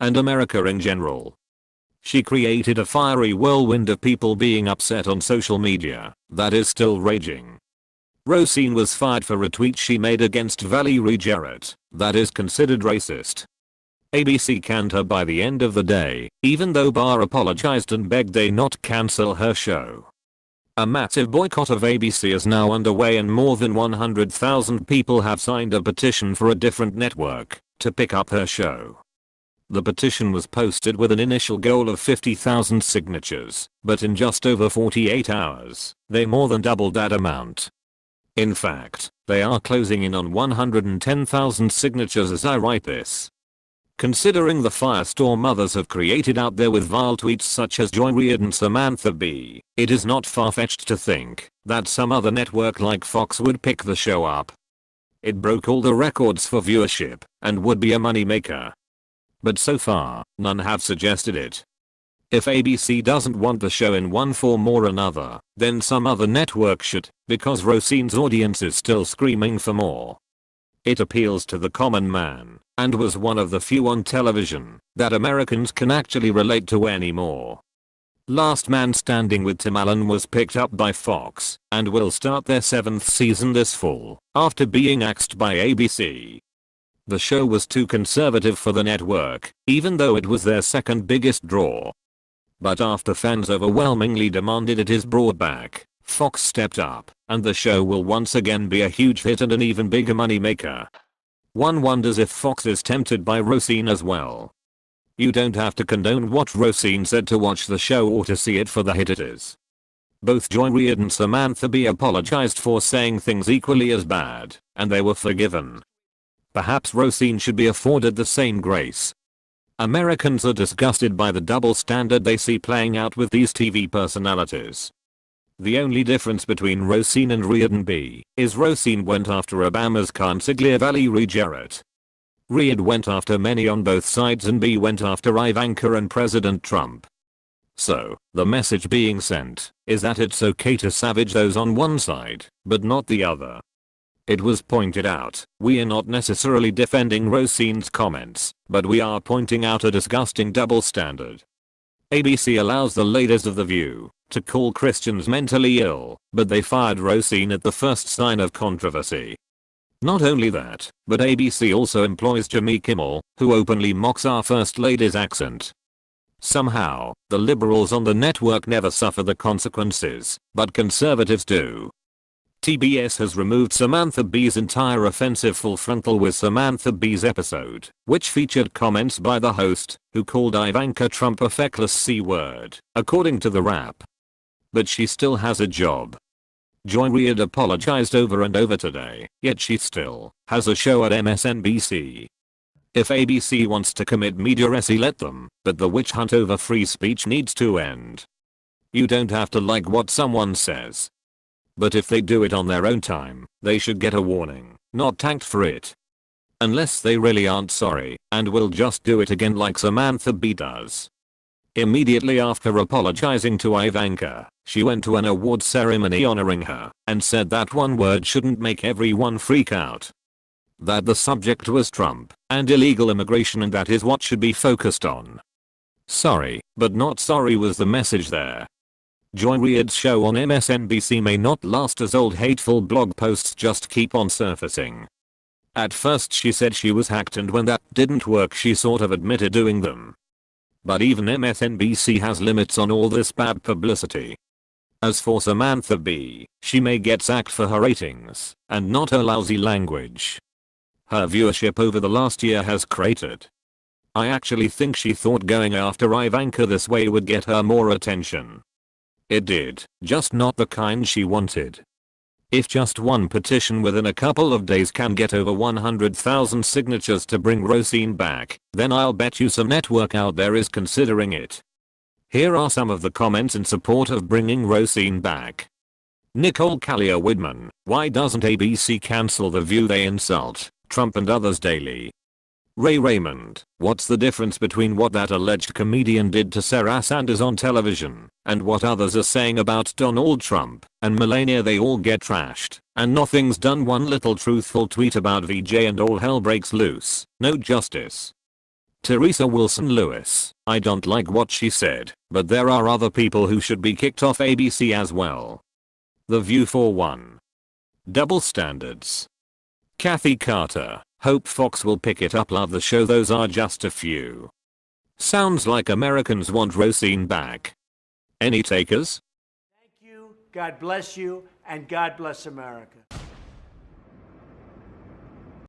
and America in general. She created a fiery whirlwind of people being upset on social media that is still raging. Roseanne was fired for a tweet she made against Valerie Jarrett that is considered racist. ABC canned her by the end of the day, even though Barr apologized and begged they not cancel her show. A massive boycott of ABC is now underway and more than 100,000 people have signed a petition for a different network to pick up her show. The petition was posted with an initial goal of 50,000 signatures, but in just over 48 hours, they more than doubled that amount. In fact, they are closing in on 110,000 signatures as I write this. Considering the firestorm others have created out there with vile tweets such as Joy Reid and Samantha Bee, it is not far-fetched to think that some other network like Fox would pick the show up. It broke all the records for viewership and would be a moneymaker. But so far, none have suggested it. If ABC doesn't want the show in one form or another, then some other network should, because Roseanne's audience is still screaming for more. It appeals to the common man, and was one of the few on television that Americans can actually relate to anymore. Last Man Standing with Tim Allen was picked up by Fox, and will start their 7th season this fall, after being axed by ABC. The show was too conservative for the network, even though it was their second biggest draw. But after fans overwhelmingly demanded it is brought back, Fox stepped up, and the show will once again be a huge hit and an even bigger moneymaker. One wonders if Fox is tempted by Roseanne as well. You don't have to condone what Roseanne said to watch the show or to see it for the hit it is. Both Joy Reid and Samantha Bee apologized for saying things equally as bad, and they were forgiven. Perhaps Roseanne should be afforded the same grace. Americans are disgusted by the double standard they see playing out with these TV personalities. The only difference between Roseanne and Reid and Bee is Roseanne went after Obama's consigliere Valerie Jarrett. Reid went after many on both sides and Bee went after Ivanka and President Trump. So, the message being sent is that it's okay to savage those on one side, but not the other. It was pointed out, we are not necessarily defending Roseanne's comments, but we are pointing out a disgusting double standard. ABC allows the ladies of The View to call Christians mentally ill, but they fired Roseanne at the first sign of controversy. Not only that, but ABC also employs Jimmy Kimmel, who openly mocks our First Lady's accent. Somehow, the liberals on the network never suffer the consequences, but conservatives do. TBS has removed Samantha Bee's entire offensive Full Frontal with Samantha Bee's episode, which featured comments by the host, who called Ivanka Trump a feckless C-word, according to the Wrap. But she still has a job. Joy Reid apologized over and over today, yet she still has a show at MSNBC. If ABC wants to commit mediacy, let them, but the witch hunt over free speech needs to end. You don't have to like what someone says. But if they do it on their own time, they should get a warning, not tanked for it. Unless they really aren't sorry, and will just do it again like Samantha Bee does. Immediately after apologizing to Ivanka, she went to an award ceremony honoring her, and said that one word shouldn't make everyone freak out. That the subject was Trump, and illegal immigration, and that is what should be focused on. Sorry, but not sorry was the message there. Joy Reid's show on MSNBC may not last as old hateful blog posts just keep on surfacing. At first she said she was hacked, and when that didn't work she sort of admitted doing them. But even MSNBC has limits on all this bad publicity. As for Samantha Bee, she may get sacked for her ratings, and not her lousy language. Her viewership over the last year has cratered. I actually think she thought going after Ivanka this way would get her more attention. It did, just not the kind she wanted. If just one petition within a couple of days can get over 100,000 signatures to bring Roseanne back, then I'll bet you some network out there is considering it. Here are some of the comments in support of bringing Roseanne back. Nicole Callier-Widman, why doesn't ABC cancel The View? They insult Trump and others daily. Ray Raymond, what's the difference between what that alleged comedian did to Sarah Sanders on television and what others are saying about Donald Trump and Melania? They all get trashed and nothing's done. One little truthful tweet about VJ and all hell breaks loose. No justice. Teresa Wilson Lewis, I don't like what she said, but there are other people who should be kicked off ABC as well. The View for one. Double standards. Kathy Carter, hope Fox will pick it up, love the show, those are just a few. Sounds like Americans want Roseanne back. Any takers? Thank you, God bless you, and God bless America.